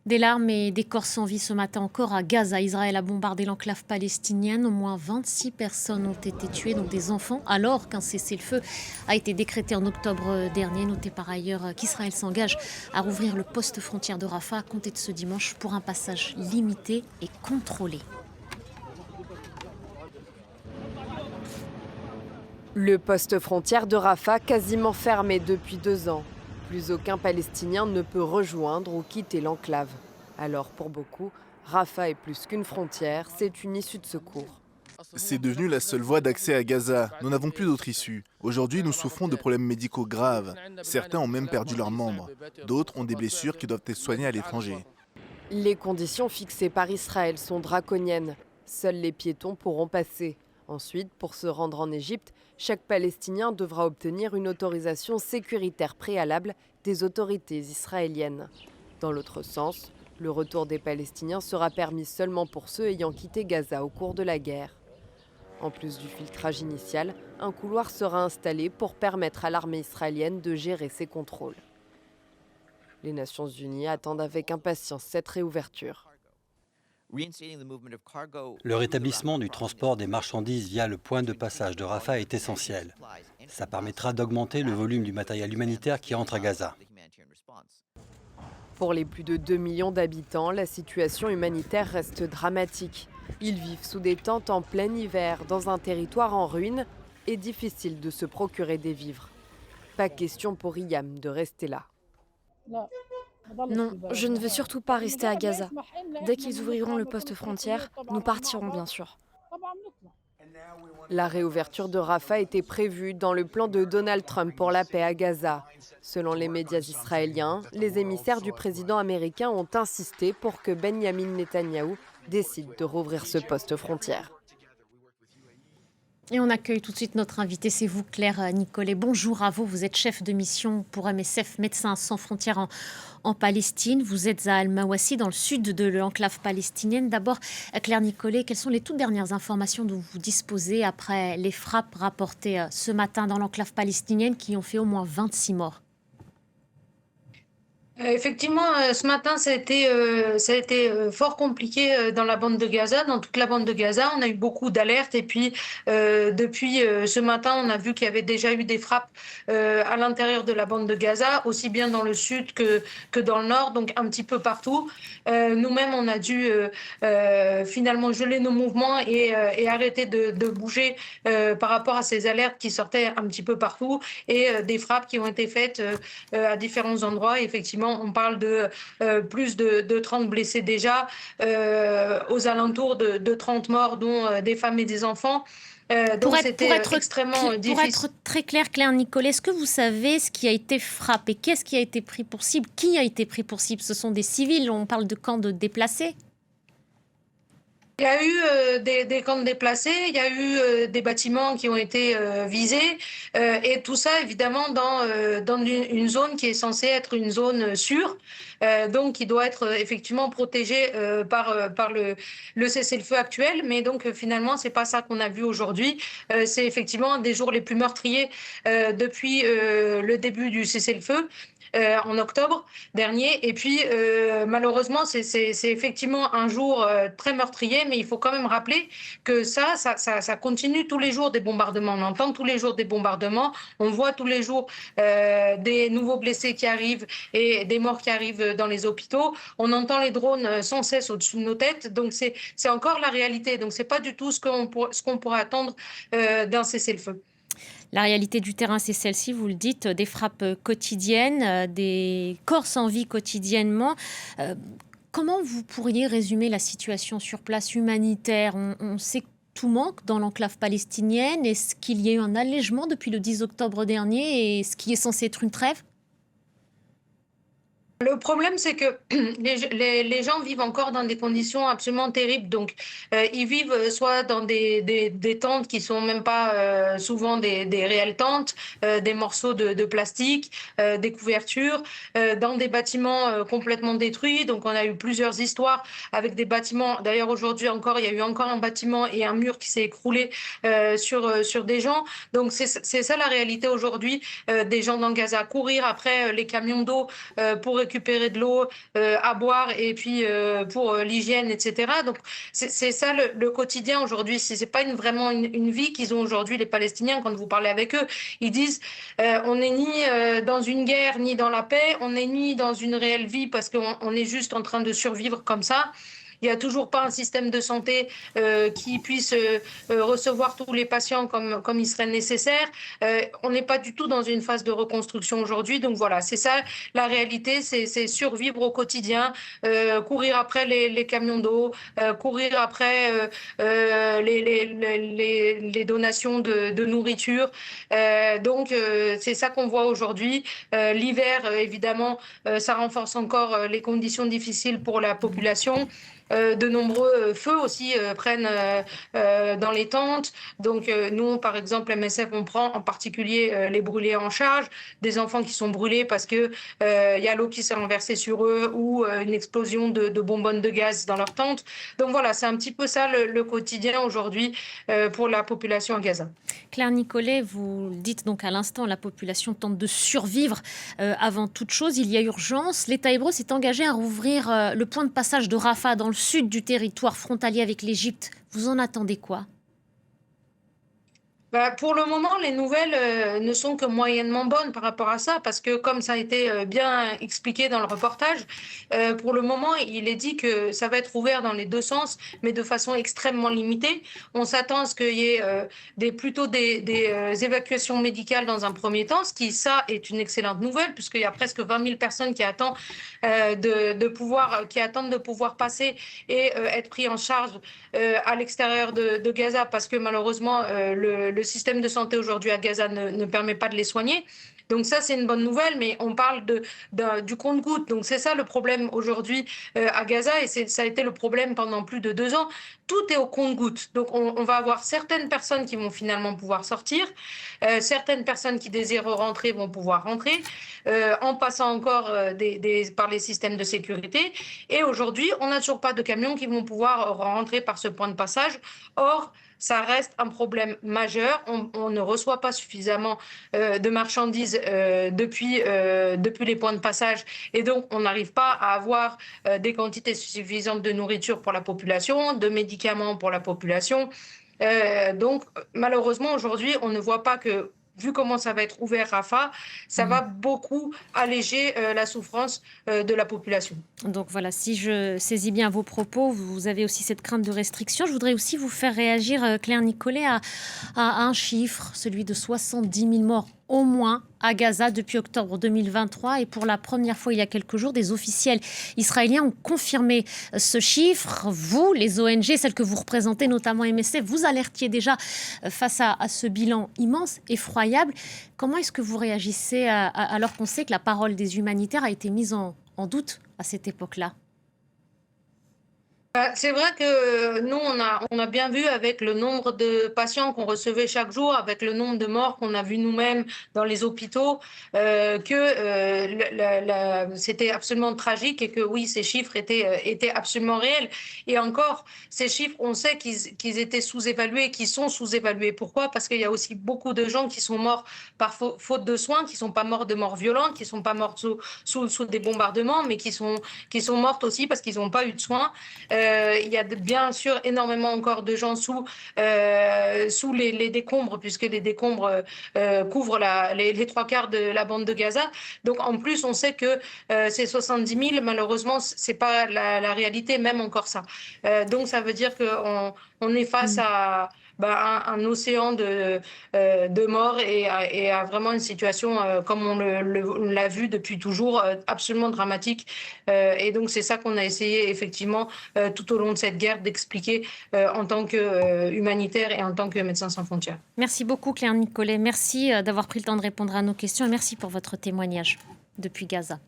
Des larmes et des corps sans vie ce matin encore à Gaza. Israël a bombardé l'enclave palestinienne. Au moins 26 personnes ont été tuées, donc des enfants, alors qu'un cessez-le-feu a été décrété en octobre dernier. Notez par ailleurs qu'Israël s'engage à rouvrir le poste frontière de Rafah à compter de ce dimanche pour un passage limité et contrôlé. Le poste frontière de Rafah quasiment fermé depuis 2 ans. Plus aucun Palestinien ne peut rejoindre ou quitter l'enclave. Alors pour beaucoup, Rafah est plus qu'une frontière, c'est une issue de secours. C'est devenu la seule voie d'accès à Gaza. Nous n'avons plus d'autre issue. Aujourd'hui, nous souffrons de problèmes médicaux graves. Certains ont même perdu leurs membres. D'autres ont des blessures qui doivent être soignées à l'étranger. Les conditions fixées par Israël sont draconiennes. Seuls les piétons pourront passer. Ensuite, pour se rendre en Égypte, chaque Palestinien devra obtenir une autorisation sécuritaire préalable des autorités israéliennes. Dans l'autre sens, le retour des Palestiniens sera permis seulement pour ceux ayant quitté Gaza au cours de la guerre. En plus du filtrage initial, un couloir sera installé pour permettre à l'armée israélienne de gérer ses contrôles. Les Nations Unies attendent avec impatience cette réouverture. Le rétablissement du transport des marchandises via le point de passage de Rafah est essentiel. Ça permettra d'augmenter le volume du matériel humanitaire qui entre à Gaza. Pour les plus de 2 millions d'habitants, la situation humanitaire reste dramatique. Ils vivent sous des tentes en plein hiver, dans un territoire en ruine, et difficile de se procurer des vivres. Pas question pour Iyam de rester là. Non, je ne veux surtout pas rester à Gaza. Dès qu'ils ouvriront le poste frontière, nous partirons bien sûr. La réouverture de Rafah était prévue dans le plan de Donald Trump pour la paix à Gaza. Selon les médias israéliens, les émissaires du président américain ont insisté pour que Benyamin Netanyahou décide de rouvrir ce poste frontière. Et on accueille tout de suite notre invité, c'est vous Claire Nicollet. Bonjour à vous, vous êtes chef de mission pour MSF, Médecins sans frontières en Palestine. Vous êtes à Al-Mawassi, dans le sud de l'enclave palestinienne. D'abord, Claire Nicollet, quelles sont les toutes dernières informations dont vous disposez après les frappes rapportées ce matin dans l'enclave palestinienne qui ont fait au moins 26 morts? Effectivement, ce matin, ça a été fort compliqué dans la bande de Gaza, dans toute la bande de Gaza. On a eu beaucoup d'alertes et puis depuis ce matin, on a vu qu'il y avait déjà eu des frappes à l'intérieur de la bande de Gaza, aussi bien dans le sud que dans le nord, donc un petit peu partout. Nous-mêmes, on a dû finalement geler nos mouvements et arrêter de bouger par rapport à ces alertes qui sortaient un petit peu partout et des frappes qui ont été faites à différents endroits. Et effectivement, on parle de plus de 30 blessés déjà, aux alentours de 30 morts, dont des femmes et des enfants. Donc c'était extrêmement difficile. Pour être très clair, Claire Nicollet, est-ce que vous savez ce qui a été frappé? Qu'est-ce qui a été pris pour cible? Qui a été pris pour cible? Ce sont des civils, on parle de camps de déplacés? Il y a eu des camps de déplacés, il y a eu des bâtiments qui ont été visés, et tout ça évidemment dans une zone qui est censée être une zone sûre, donc qui doit être effectivement protégée par le cessez-le-feu actuel. Mais donc finalement, c'est pas ça qu'on a vu aujourd'hui. C'est effectivement un des jours les plus meurtriers depuis le début du cessez-le-feu. En octobre dernier. Et puis, malheureusement, c'est effectivement un jour très meurtrier, mais il faut quand même rappeler que ça continue tous les jours des bombardements. On entend tous les jours des bombardements, on voit tous les jours des nouveaux blessés qui arrivent et des morts qui arrivent dans les hôpitaux. On entend les drones sans cesse au-dessus de nos têtes. Donc, c'est encore la réalité. Donc, c'est pas du tout ce qu'on pourrait attendre d'un cessez-le-feu. La réalité du terrain, c'est celle-ci, vous le dites, des frappes quotidiennes, des corps sans vie quotidiennement. Comment vous pourriez résumer la situation sur place humanitaire? On sait que tout manque dans l'enclave palestinienne. Est-ce qu'il y a eu un allègement depuis le 10 octobre dernier et ce qui est censé être une trêve? Le problème, c'est que les gens vivent encore dans des conditions absolument terribles. Donc, ils vivent soit dans des tentes qui sont même pas souvent des réelles tentes, des morceaux de plastique, des couvertures, dans des bâtiments complètement détruits. Donc, on a eu plusieurs histoires avec des bâtiments. D'ailleurs, aujourd'hui encore, il y a eu encore un bâtiment et un mur qui s'est écroulé sur des gens. Donc, c'est ça la réalité aujourd'hui des gens dans Gaza. Courir après les camions d'eau pour récupérer de l'eau à boire et puis pour l'hygiène, etc. Donc c'est ça le quotidien aujourd'hui. C'est pas vraiment une vie qu'ils ont aujourd'hui, les Palestiniens. Quand vous parlez avec eux, ils disent on n'est ni dans une guerre ni dans la paix, on n'est ni dans une réelle vie parce qu'on est juste en train de survivre comme ça. Il n'y a toujours pas un système de santé qui puisse recevoir tous les patients comme il serait nécessaire. On n'est pas du tout dans une phase de reconstruction aujourd'hui. Donc voilà, c'est ça la réalité, c'est survivre au quotidien, courir après les camions d'eau, courir après les donations de nourriture. Donc c'est ça qu'on voit aujourd'hui. L'hiver, évidemment, ça renforce encore les conditions difficiles pour la population. De nombreux feux aussi prennent dans les tentes. Donc nous, par exemple, MSF, on prend en particulier les brûlés en charge, des enfants qui sont brûlés parce que y a l'eau qui s'est renversée sur eux ou une explosion de bonbonnes de gaz dans leur tente. Donc voilà, c'est un petit peu ça le quotidien aujourd'hui pour la population à Gaza. Claire Nicollet, vous dites donc à l'instant, la population tente de survivre avant toute chose. Il y a urgence. L'État hébreu s'est engagé à rouvrir le point de passage de Rafah dans le sud du territoire frontalier avec l'Égypte. Vous en attendez quoi ? Pour le moment, les nouvelles ne sont que moyennement bonnes par rapport à ça, parce que comme ça a été bien expliqué dans le reportage, pour le moment, il est dit que ça va être ouvert dans les deux sens, mais de façon extrêmement limitée. On s'attend à ce qu'il y ait plutôt des évacuations médicales dans un premier temps, ce qui, ça, est une excellente nouvelle, puisqu'il y a presque 20 000 personnes qui attendent de pouvoir passer et être pris en charge à l'extérieur de Gaza, parce que malheureusement, le système de santé aujourd'hui à Gaza ne permet pas de les soigner. Donc ça, c'est une bonne nouvelle, mais on parle du compte-gouttes. Donc c'est ça le problème aujourd'hui à Gaza, et ça a été le problème pendant plus de 2 ans. Tout est au compte-gouttes. Donc on va avoir certaines personnes qui vont finalement pouvoir sortir, certaines personnes qui désirent rentrer vont pouvoir rentrer, en passant encore par les systèmes de sécurité. Et aujourd'hui, on n'a toujours pas de camions qui vont pouvoir rentrer par ce point de passage. Or, ça reste un problème majeur. On ne reçoit pas suffisamment de marchandises depuis les points de passage, et donc on n'arrive pas à avoir des quantités suffisantes de nourriture pour la population, de médicaments pour la population. Donc malheureusement aujourd'hui, on ne voit pas que, vu comment ça va être ouvert Rafah, ça va beaucoup alléger la souffrance de la population. Donc voilà, si je saisis bien vos propos, vous avez aussi cette crainte de restriction. Je voudrais aussi vous faire réagir, Claire Nicollet, à un chiffre, celui de 70 000 morts au moins à Gaza depuis octobre 2023. Et pour la première fois il y a quelques jours, des officiels israéliens ont confirmé ce chiffre. Vous, les ONG, celles que vous représentez, notamment MSF, vous alertiez déjà face à ce bilan immense, effroyable. Comment est-ce que vous réagissez alors qu'on sait que la parole des humanitaires a été mise en doute à cette époque-là? C'est vrai que nous, on a bien vu avec le nombre de patients qu'on recevait chaque jour, avec le nombre de morts qu'on a vu nous-mêmes dans les hôpitaux, que c'était absolument tragique, et que oui, ces chiffres étaient absolument réels. Et encore, ces chiffres, on sait qu'ils étaient sous-évalués, qu'ils sont sous-évalués. Pourquoi ? Parce qu'il y a aussi beaucoup de gens qui sont morts par faute de soins, qui ne sont pas morts de mort violente, qui ne sont pas morts sous des bombardements, mais qui sont mortes aussi parce qu'ils n'ont pas eu de soins. Il y a bien sûr énormément encore de gens sous les décombres, puisque les décombres couvrent les 3/4 de la bande de Gaza. Donc en plus, on sait que ces 70 000, malheureusement, c'est pas la réalité, même encore ça. Donc ça veut dire qu'on est face à un océan de morts et à vraiment une situation, comme on l'a vu depuis toujours, absolument dramatique. Et donc c'est ça qu'on a essayé effectivement tout au long de cette guerre d'expliquer en tant que humanitaire et en tant que Médecins sans frontières. Merci beaucoup Claire Nicollet, merci d'avoir pris le temps de répondre à nos questions et merci pour votre témoignage depuis Gaza.